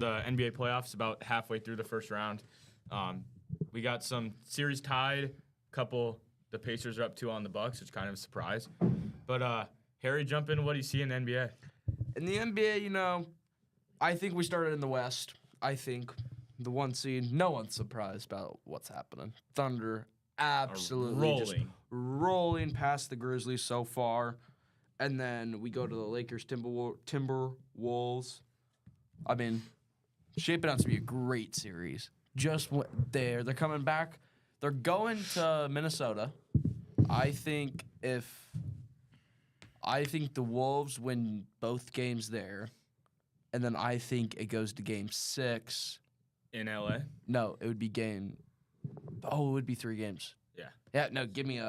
the NBA playoffs, about halfway through the first round. We got some series tied. Couple the Pacers are up 2 on the Bucks, which is kind of a surprise. But Harry, jump in. What do you see in the NBA? In the NBA, I think we started in the West. I think the 1 seed. No one's surprised about what's happening. Thunder absolutely just rolling past the Grizzlies so far. And then we go to the Lakers Timberwolves. I mean, shaping out to be a great series. Just they're coming back. They're going to Minnesota. I think the Wolves win both games there. And then I think it goes to game 6. In LA? No, it would be it would be 3 games. Yeah. Yeah, no, give me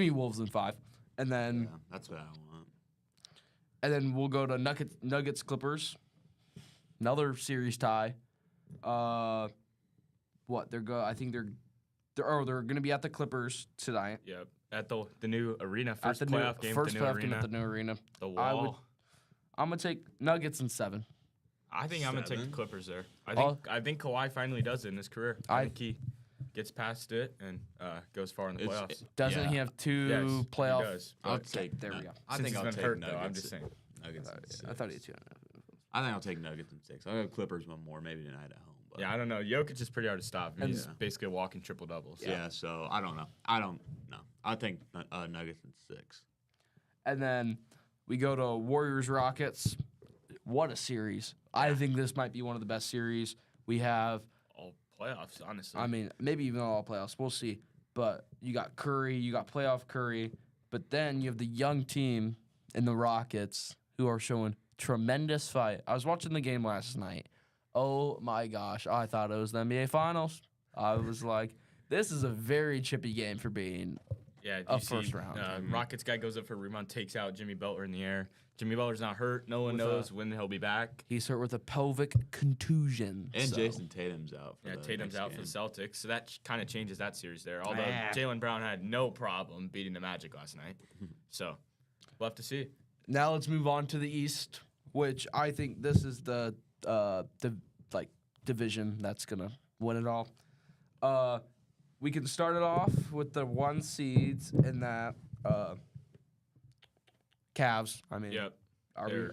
Wolves in 5. And then that's what I want. And then we'll go to Nuggets Clippers. Another series tie. I think they're going to be at the Clippers tonight. Yep. At the new arena, first at the playoff game at the new arena. The Wall. I'm going to take Nuggets in 7. I think I'm going to take the Clippers there. I think Kawhi finally does it in his career. I think he gets past it and goes far in the playoffs. Doesn't he have 2 playoff? He does. I'll take. There we go. I think he's I'll been take hurt, Nuggets. though. I'm just saying. Nuggets. I thought he had 2. I think I'll take Nuggets in 6. I'll go Clippers 1 more, maybe tonight at home. But Yeah, I don't know. Jokic is pretty hard to stop. He's basically a walking triple doubles. Yeah, so I don't know. I don't know. I think Nuggets in 6. And then we go to Warriors Rockets. What a series! I think this might be one of the best series we have. All playoffs, honestly. I mean, maybe even all playoffs. We'll see. But you got Curry, you got playoff Curry, but then you have the young team in the Rockets who are showing tremendous fight. I was watching the game last night. Oh my gosh, I thought it was the NBA Finals. I was like, this is a very chippy game for being a first round. Rockets guy goes up for a rebound, takes out Jimmy Butler in the air. Jimmy Butler's not hurt. No one knows when he'll be back. He's hurt with a pelvic contusion. And Jason Tatum's out. Tatum's out for the Celtics, so that kind of changes that series there. Although Jaylen Brown had no problem beating the Magic last night. So we'll have to see. Now let's move on to the East, which I think this is the division that's gonna win it all. We can start it off with the 1 seeds in that Cavs. I mean,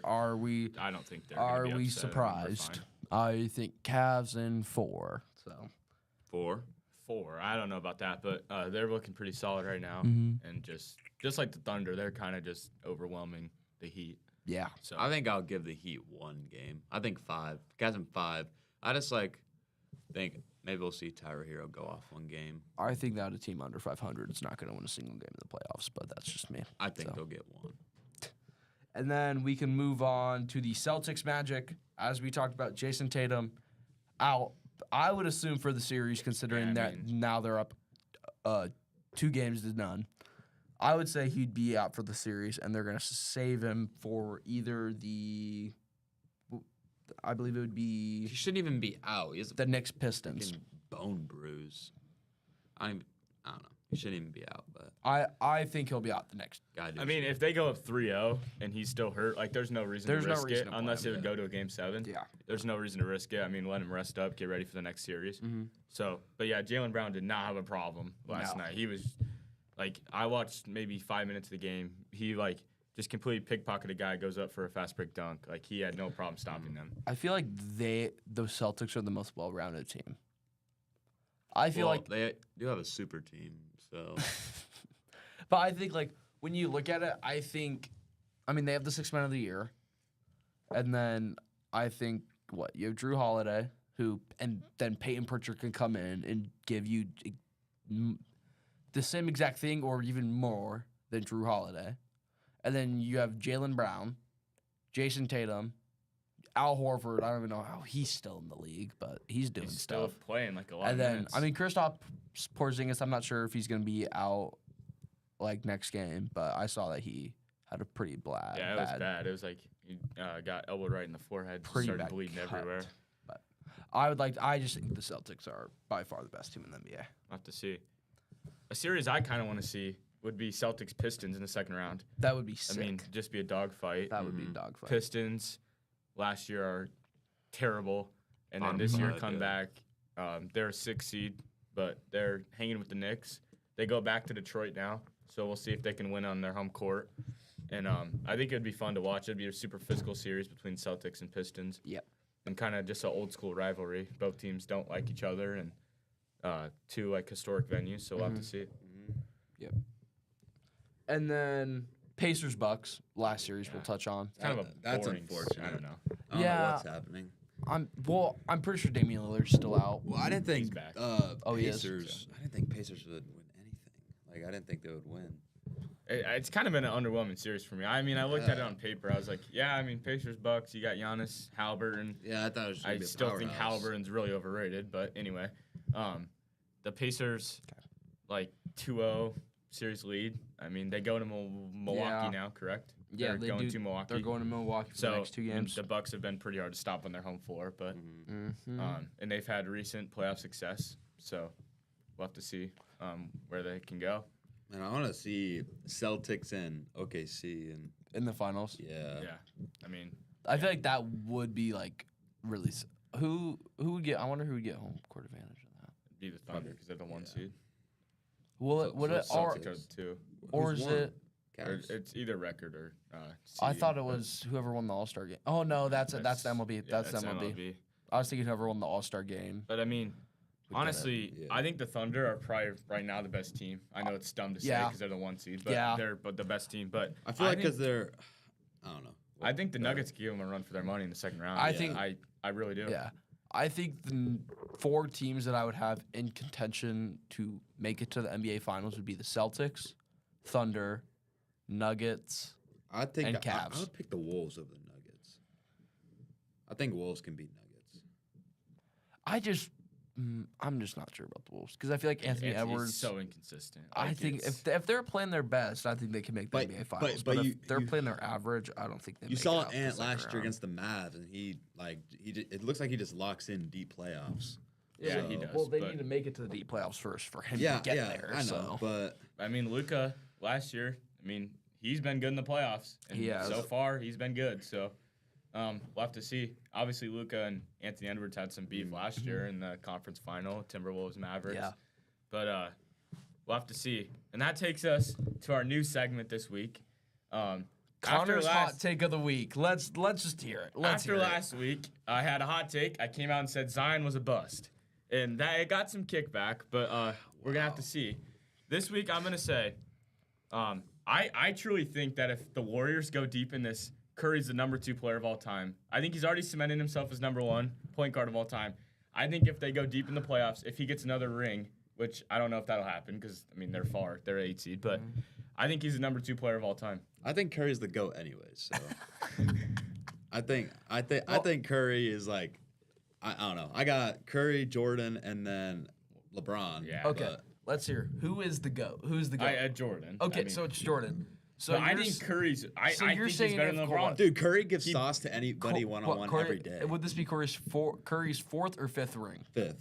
are we? I don't think they're. Are we surprised? I think Cavs in 4. So 4. 4. I don't know about that, but they're looking pretty solid right now, and just like the Thunder, they're kind of just overwhelming the Heat. Yeah. So I think I'll give the Heat 1 game. I think 5. Cavs in 5. I just think maybe we'll see Tyler Hero go off 1 game. I think that a team under 500 is not going to win a single game in the playoffs, but that's just me. I think they'll get 1. And then we can move on to the Celtics Magic. As we talked about, Jason Tatum out. I would assume for the series, considering now they're up 2 games to none. I would say he'd be out for the series, and they're going to save him for either I believe it would be. He shouldn't even be out. He has the Knicks Pistons bone bruise. I don't know. He shouldn't even be out, but I think he'll be out the next. I mean, if they go up 3-0 and he's still hurt, there's no reason to risk it unless it would go to a game 7. Yeah, there's no reason to risk it. I mean, let him rest up, get ready for the next series. So, but yeah, Jaylen Brown did not have a problem last night. He was I watched maybe 5 minutes of the game. He just completely pickpocketed a guy, goes up for a fast break dunk. He had no problem stopping them. I feel like the Celtics are the most well-rounded team. I feel like they do have a super team, so. But I think when you look at it, they have the 6th man of the year, and then I think you have Drew Holiday, and then Peyton Pritchard can come in and give you the same exact thing or even more than Drew Holiday. And then you have Jaylen Brown, Jason Tatum, Al Horford. I don't even know how he's still in the league, but he's doing stuff. Still playing a lot. And then Kristaps Porzingis, I'm not sure if he's going to be out next game, but I saw that he had a pretty bad. Yeah, it was bad. It was he got elbowed right in the forehead, started bleeding everywhere. But I just think the Celtics are by far the best team in the NBA. We'll have to see. A series I kind of want to see would be Celtics Pistons in the 2nd round. That would be sick. I mean, just be a dogfight. That would be a dogfight. Pistons last year are terrible. And then Bottom this year five, come yeah. back. They're a 6 seed, but they're hanging with the Knicks. They go back to Detroit now, so we'll see if they can win on their home court. And I think it would be fun to watch. It'd be a super physical series between Celtics and Pistons. Yep. And kind of just an old school rivalry. Both teams don't like each other, and two like historic venues, so we'll have to see. Yep. And then Pacers Bucks last series we'll touch on. It's kind of a That's boring unfortunate. I don't know. I don't know Yeah. what's happening. I'm pretty sure Damian Lillard's still out. Well, I didn't think back. He is? Pacers. I didn't think Pacers would win anything. Like I didn't think they would win. It's kind of been an underwhelming series for me. I mean, I looked at it on paper. I was like, yeah, I mean, Pacers, Bucks, you got Giannis, Halliburton. Yeah, I thought it was. I still think Halliburton's really overrated, but anyway. The Pacers, like 2-0 series lead. I mean, they go to Milwaukee now, correct? Yeah, they're going to Milwaukee. They're going to Milwaukee for the next 2 games. The Bucks have been pretty hard to stop on their home floor, but and they've had recent playoff success, so we'll have to see where they can go. And I want to see Celtics and OKC and In the finals. yeah. I mean, I feel like that would be like really. Who would get? I wonder who would get home court advantage in that. it'd be the Thunder because they're the 1 seed. Will it? Would it? Or, Celtics are the 2. or Who's is won? it? Or Cavs. it's either record or I seed, thought it but was whoever won the All-Star game. Oh no, that's the MLB. yeah, that's the MLB. I was thinking whoever won the All-Star game. But I mean, would get honestly, Yeah. I think the Thunder are probably right now the best team. I know it's dumb to say Yeah. because they're the 1 seed, but Yeah. they're the best team. But I feel like think- because they're, I don't know. I think the Nuggets give them a run for their money in the second round. I think- I really do. Yeah, I think the 4 teams that I would have in contention to make it to the NBA Finals would be the Celtics, Thunder, Nuggets. I think and I Cavs. would pick the Wolves over the Nuggets. I think Wolves can beat Nuggets. I'm just not sure about the Wolves because I feel like Anthony Anthony's Edwards. so inconsistent. I Like, think it's- if they're playing their best, I think they can make the But- NBA Finals. but But, you- if they're you- playing their average, I don't think they. You make saw it out the Ant second last year round. against the Mavs, and it looks like he just locks in deep playoffs. Yeah, So- he does. Well, they but, need to make it to the deep playoffs first for him Yeah, to get yeah, there. I know, so. but I mean, Luka last year. I mean, he's been good in the playoffs, and He has. so far he's been good. So we'll have to see. Obviously, Luka and Anthony Edwards had some beef last year in the conference final, Timberwolves Mavericks. Yeah. But we'll have to see. And that takes us to our new segment this week. Connor's hot take of the week. Let's just hear it. After last week, I had a hot take. I came out and said Zion was a bust. And that it got some kickback, but we're going to have to see. This week, I'm going to say, I truly think that if the Warriors go deep in this, Curry's the number 2 player of all time. I think he's already cemented himself as number 1 point guard of all time. I think if they go deep in the playoffs, if he gets another ring, which I don't know if that'll happen because, I mean, they're far. They're 8 seed. But I think he's the number 2 player of all time. I think Curry's the GOAT anyways. So I think Curry is like, I don't know. I got Curry, Jordan, and then LeBron. Yeah. Okay, but let's hear. Who is the GOAT? Who's the GOAT? I had Jordan. Okay, I mean, so it's Jordan. So but I you're think s- Curry's. I so think you're he's saying better if than Kawhi- LeBron. Dude, Curry gives sauce to anybody What, one-on-one Curry- every day. Would this be Curry's 4th or 5th ring? Fifth.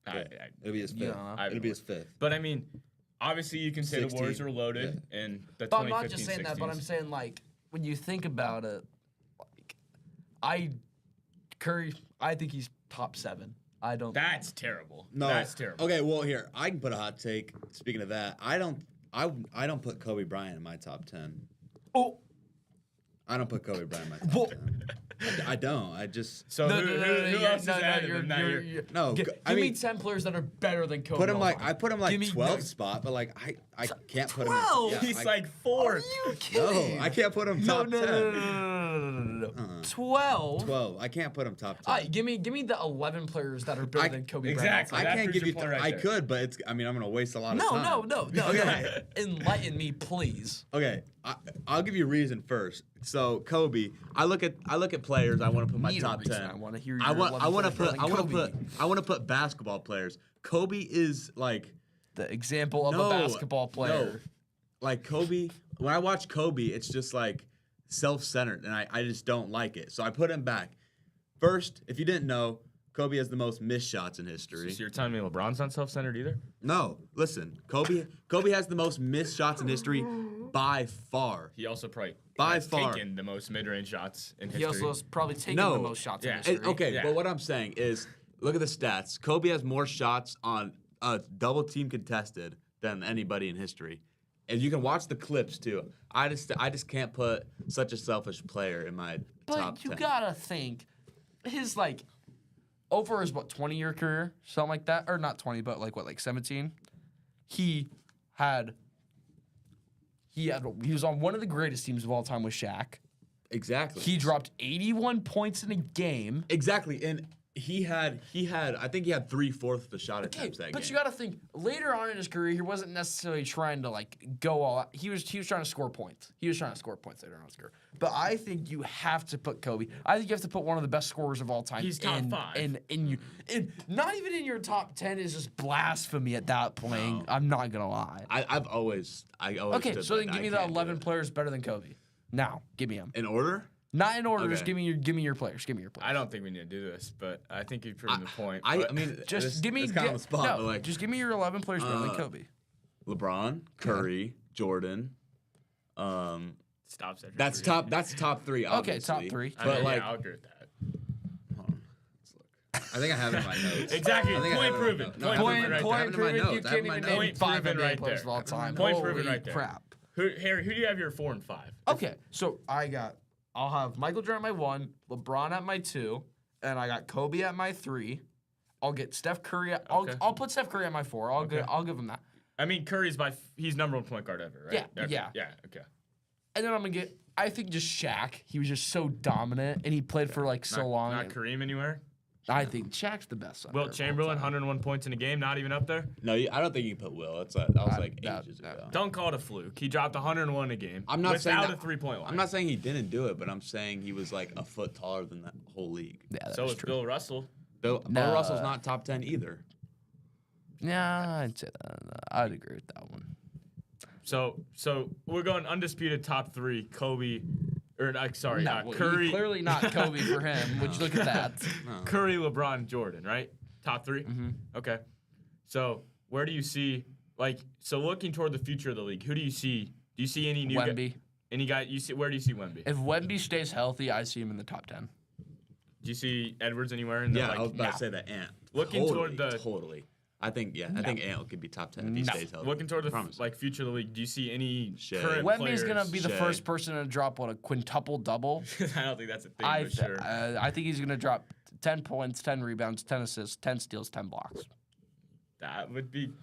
It'll be his You fifth. know. It'll be his fifth. But I mean, obviously you can say 16. the Warriors are loaded in the 2015 But I'm not just saying that, but I'm 16s. saying like when you think about it, like Curry, I think he's top 7. I don't. That's terrible. No, That's terrible. Okay, well here I can put a hot take. Speaking of that, I don't put Kobe Bryant in my top 10. Oh. I don't put Kobe Bryant in my top 10. I don't. I just So who else is ahead of him that year? No, Give I me mean- 10 players that are better than Kobe. put him all like time. I put him like Give me 12th no- spot, but like I can't put him. 12? Yeah, He's I- like Are 4. you no, kidding? I can't put him top 10. No. 12. 12. I can't put him top 10. All right, give me the 11 players that are better than Kobe exactly. Bryant. I that can't proves give your you. point right I there. could, but it's. I mean, I'm gonna waste a lot of No, time. no. Okay. Enlighten me, please. Okay, I'll give you a reason first. So Kobe, I look at players. I want to put my Need a top reason. 10. I want to hear. I your want 11 to players put better than I want to put basketball players. Kobe is like the example of no, a basketball player. No. Like Kobe, when I watch Kobe, it's just like self-centered, and I just don't like it. So I put him back. First, if you didn't know, Kobe has the most missed shots in history. So you're telling me LeBron's not self-centered either? No, listen, Kobe has the most missed shots in history by far. He also probably by has far. taken the most mid-range shots in history. He also has probably taken No. the most shots Yeah. in history. Okay, Yeah. but what I'm saying is, look at the stats. Kobe has more shots on a double team contested than anybody in history. And you can watch the clips too. I just can't put such a selfish player in my top But you 10. gotta think, his over his 20-year career, something like that, or not 20, but 17. He was on one of the greatest teams of all time with Shaq. Exactly. He dropped 81 points in a game. Exactly, and he had I think he had 3/4 of the shot attempts that But game. you gotta think, later on in his career, he wasn't necessarily trying to go all out. He was trying to score points. He was trying to score points later on in his career. But I think you have to put Kobe. I think you have to put one of the best scorers of all time. He's top 5. In not even in your top 10 is just blasphemy at that point. No. I'm not gonna lie. I always Okay, stood so by then that. give me I the can't do 11 it. players better than Kobe. Now, give me them. In order. Not in order. Just Okay. give me your players. Give me your players. I don't think we need to do this, but I think you've proven the point. I but- mean, Just give me. it's kind of on the spot, no, but just give me your 11 players better than Kobe. LeBron, Curry, Jordan. stops at That's 3. top. That's top 3. Okay, Obviously. top 3. I But mean, like, yeah, I'll agree with that. hold on, let's look. I think I have it in my notes. Exactly. I think I Point have it in my proven. notes. No, I Point have it in proven my- I right have it in my proven. You notes. I have can't it in my even notes. name Point 5 proven NBA right players there. of all time. Point proven Holy right there. crap. Harry, who do you have your 4 and 5? Okay, so I'll have Michael Jordan at my 1, LeBron at my 2, and I got Kobe at my 3. I'll get Steph Curry. Okay. I'll put Steph Curry at my 4. I'll give him that. I mean, Curry's he's number 1 point guard ever, right? Yeah, Okay. yeah. Yeah, okay. And then I'm gonna get. I think just Shaq. He was just so dominant, and he played for so long. Not Kareem anywhere? I think Shaq's the best. Wilt Chamberlain, 101 points in a game, not even up there? No, I don't think you can put Will. That was ages no. ago. Don't call it a fluke. He dropped 101 a game I'm not saying without that- a 3-point line. I'm not saying he didn't do it, but I'm saying he was a foot taller than the whole league. Yeah, that's So is true. Bill Russell. Bill No. Russell's not top 10 either. Yeah, I'd say that. I'd agree with that one. So we're going undisputed top 3. Kobe, No, Curry. clearly not Kobe for him. Would you look at that? Curry, LeBron, Jordan, right? Top 3? Mm-hmm. Okay. So where do you see, looking toward the future of the league, who do you see? Do you see any new Wemby. Any guy where do you see Wemby? If Wemby stays healthy, I see him in the top 10. Do you see Edwards anywhere in the Yeah, I was about to say that Ant. Looking toward the- totally. I think Ant could be top 10 if he No. stays healthy. looking toward the Promise. future of the league, do you see any Shea. current Wemby's players? gonna be the Shea. first person to drop a quintuple double. I don't think that's a thing I for sure. I think he's gonna drop 10 points, 10 rebounds, 10 assists, 10 steals, 10 blocks. That would be Wow.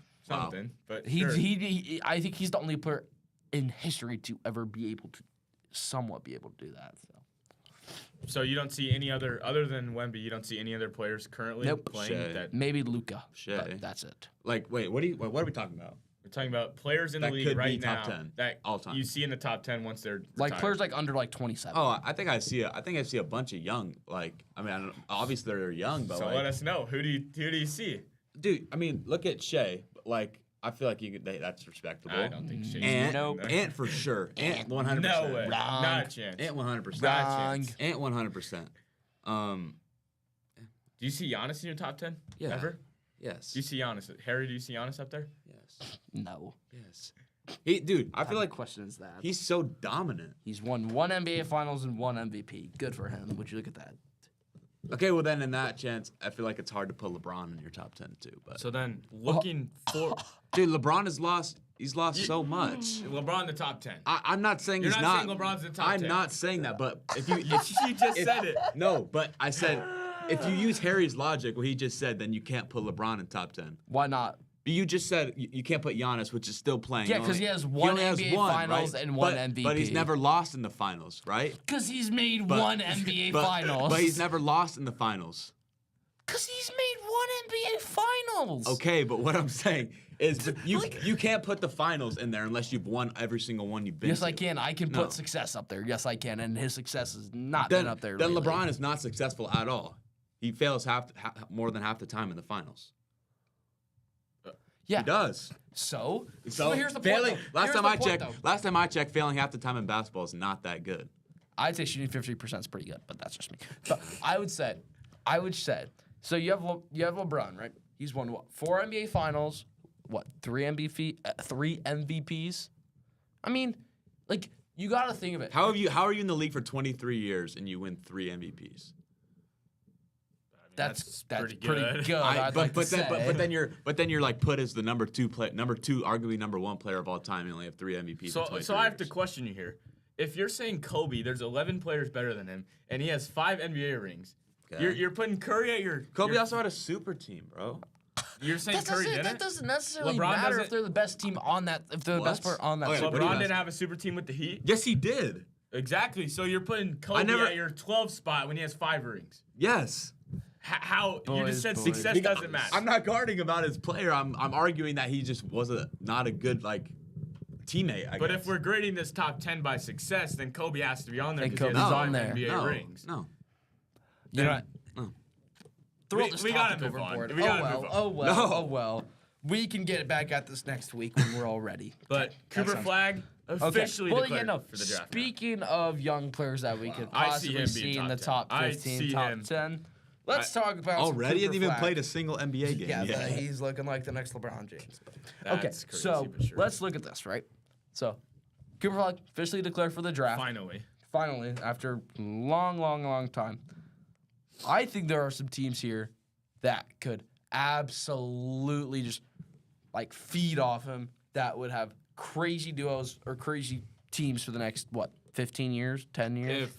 something. But He, sure. he I think he's the only player in history to ever be able to somewhat be able to do that. So you don't see any other than Wemby. You don't see any other players currently Nope. playing Shea. that. Maybe Luka. Shea. But that's it. Wait, what are we talking about? We're talking about players in That the league could be right top now 10 that all time. you see in the top 10 once they're Like retired. players under 27. Oh, I think I see a bunch of young. I don't, obviously they're young, but So let us know who do you see? dude. I mean, look at Shea. I feel like that's respectable. I don't think Shea's Ant, in there. Ant for sure. Ant 100%. No way. Wrong. Not a chance. Ant 100%. Not a Wrong. chance. Ant 100%. Do you see Giannis in your top 10? Yeah. Ever? Yes. Do you see Giannis? Harry, do you see Giannis up there? Yes. No. Yes. Dude, I feel like question is that he's so dominant. he's won 1 NBA Finals and 1 MVP. Good for him. Would you look at that? Okay, well then in that chance, I feel like it's hard to put LeBron in your top 10 too. But So then, looking for dude, LeBron has lost. He's lost so much. LeBron in the top 10. I'm not saying You're he's not not. saying LeBron's in the top I'm 10. not saying that. But if you, You just said it. no, but I said if you use Harry's logic, what he just said, then you can't put LeBron in top 10. Why not? You just said you can't put Giannis, which is still playing. Yeah, 'cause he has one only has NBA Finals right? and one But MVP. he's never lost in the finals, right? Because he's made But- 1 NBA but, Finals. But he's never lost in the finals. Because he's made 1 NBA Finals. Okay, but what I'm saying is but you Like- you can't put the finals in there unless you've won every single one you've been Yes, to. I can. I can No. put success up there. Yes, I can. And his success has not Then, been up there. then lately. LeBron is not successful at all. He fails more than half the time in the finals. Yeah. He does. So So here's the failing, point. Though. last Here's time the I point, checked, though. last time I checked, failing half the time in basketball is not that good. I'd say shooting 50% is pretty good, but that's just me. But I would say, so you have LeBron, right? He's won what? 4 NBA Finals, what? 3 MVPs. I mean, like You got to think of it. How are you in the league for 23 years and you win 3 MVPs? That's pretty good. good. But then you're like put as the number 2, arguably number 1 player of all time. You only have 3 MVPs. So I have to question you here. If you're saying Kobe, there's 11 players better than him, and he has 5 NBA rings. Okay. You're putting Curry at your. Kobe also had a super team, bro. You're saying Curry didn't? That doesn't necessarily LeBron matter if they're the best team on that. If they're the best player on that. Okay, super LeBron team. didn't have a super team with the Heat. Yes, he did. Exactly. So you're putting Kobe at your 12th spot when he has 5 rings. Yes. How you just said success doesn't matter. I'm not guarding about his player. I'm arguing that he just was not a good teammate. I but guess. if we're grading this top 10 by success, then Kobe has to be on there because he Kobe's has 5 on there. NBA rings. No. You know what? Throw this we gotta topic move on. overboard. We gotta move on. Oh well. We can get back at this next week when we're all ready. But Cooper Flag officially declared for the draft. Speaking of young players that we could I see possibly him being see in top the 10. top I 15, see top him. 10, let's talk about Already some hasn't Cooper even Flag. played a single NBA game. Yeah, he's looking like the next LeBron James. That's Okay, crazy, so but sure. let's look at this, right? So, Cooper Flag officially declared for the draft. Finally, after long time. I think there are some teams here that could absolutely just feed off him that would have crazy duos or crazy teams for the next 15 years, 10 years. if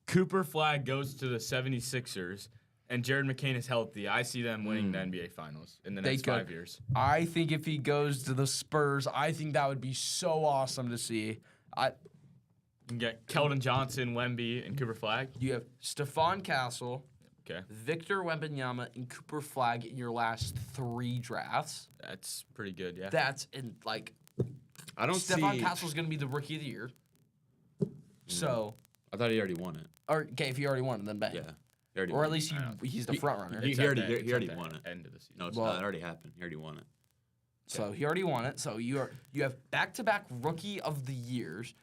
Cooper Flag goes to the 76ers and Jared McCain is healthy, I see them winning the NBA Finals in the next 5 years. I think if he goes to the Spurs, I think that would be so awesome to see. You can get Keldon Johnson, Wemby, and Cooper Flag. You have Stephon Castle, Okay. Victor Wembanyama, and Cooper Flag in your last 3 drafts. That's pretty good, yeah. That's in I don't Stephon see. Castle's going to be the rookie of the year. So, I thought he already won it. or okay, if he already won it, then bang. Yeah. He already Or won at least he's the front runner. He already won it. End of the season. No, it's Well- not. It already happened. He already won it. So he already won it. So you have back-to-back rookie of the years.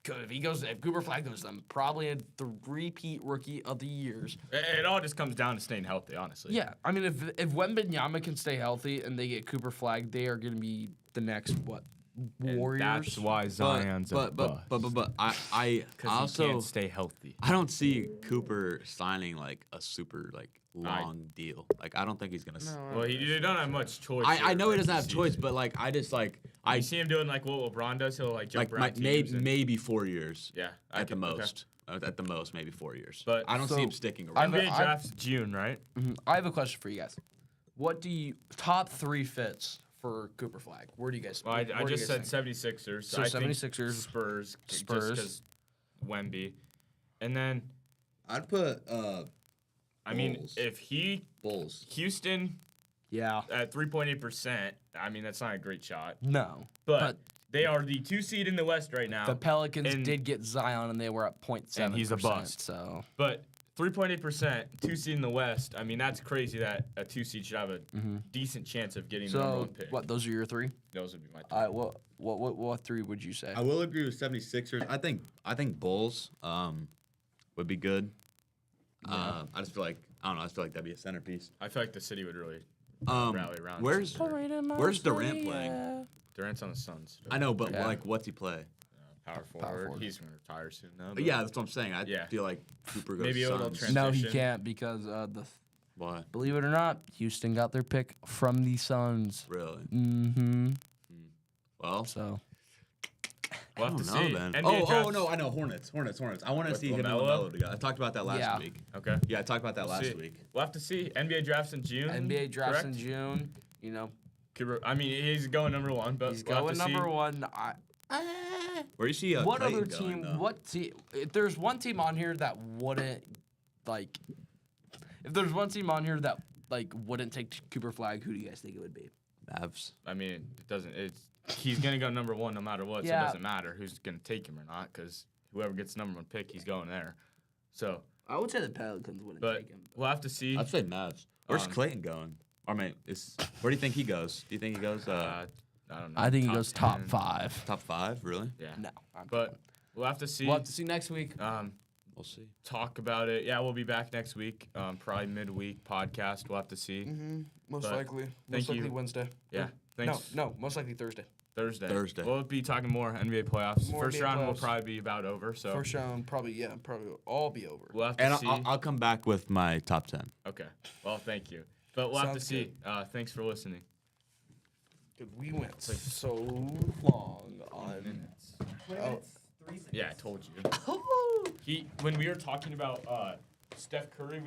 If Cooper Flag goes to them, probably the repeat rookie of the years. It all just comes down to staying healthy, honestly. Yeah, I mean, if Wembanyama can stay healthy and they get Cooper Flag, they are going to be the next And Warriors. that's why Zion's a bust. But I Because also he can't stay healthy. I don't see Cooper signing a super long deal. I don't think he's gonna. Well, he don't have much choice. I know he doesn't have season. choice, but I just I see him doing what LeBron does. He'll jump around teams. maybe 4 years. Yeah, At the okay. most. At the most, maybe 4 years. But- I don't So, see him sticking around. NBA drafts June, right? I have a question for you guys. What do you top 3 fits for Cooper Flag? Where do you guys? Well, I where do you just guys said think? 76ers. So I think 76ers, Spurs. Just Spurs. because Wemby. And then, I'd put I mean, Bulls. if Bulls. Houston Yeah. at 3.8%, I mean, that's not a great shot. No. But they are the 2 seed in the West right now. The Pelicans And- did get Zion, and they were at 0.7%. And he's a bust. So But 3.8%, 2 seed in the West. I mean, that's crazy that a 2 seed should have a decent chance of getting the number 1 pick. what? Those are your 3. Those would be my 3. All right. What 3 would you say? I will agree with 76ers. I think Bulls would be good. I just feel like I don't know. I just feel like that'd be a centerpiece. I feel like the city would really rally around. Where's Where's Durant playing? Durant's on the Suns. I know, but Yeah. what's he play? Power forward. He's going to retire soon, though. But yeah, that's what I'm saying. I Yeah. feel like Cooper goes Maybe a little Suns. transition. No, he can't because Why? believe it or not, Houston got their pick from the Suns. Really? Mm-hmm. Well, So We'll I have to don't know see. then. NBA drafts- No, I know Hornets. I want to With see him and LaMelo? LaMelo together. I talked about that last Yeah. week. Okay. Yeah, I talked about that last See. week. We'll have to see. NBA drafts in June. NBA drafts in correct? June. You know, Cooper, I mean, he's going number 1, but he's we'll have going to see. number 1. Where do you see What Clayton other going, team? though? What team? If there's one team on here that wouldn't if there's one team on here that wouldn't take Cooper Flag, who do you guys think it would be? Mavs. I mean, it doesn't. He's gonna go number 1 no matter what. So Yeah. it doesn't matter who's gonna take him or not, because whoever gets number 1 pick, he's going there. So, I would say the Pelicans wouldn't but take him. we'll have to see. I'd say Mavs. Where's Um, Clayton going? Where do you think he goes? Do you think he goes I don't know. I think he goes top 10. 5. top 5? Really? Yeah. No, But we'll have to see. we'll have to see next week. We'll see. Talk about it. Yeah, we'll be back next week. Probably midweek podcast. We'll have to see. Most But likely. thank Most likely you. Wednesday. Yeah. Thanks. No, most likely Thursday. Thursday. We'll be talking more NBA playoffs. More First NBA round will playoffs. probably be about over. So First round, probably all be over. we'll have to And see. I'll come back with my top 10. Okay. Well, thank you. But we'll have to Sounds see. Thanks for listening. Dude, we went so long on. 20 minutes, 3 seconds. Yeah, I told you. When we were talking about Steph Curry.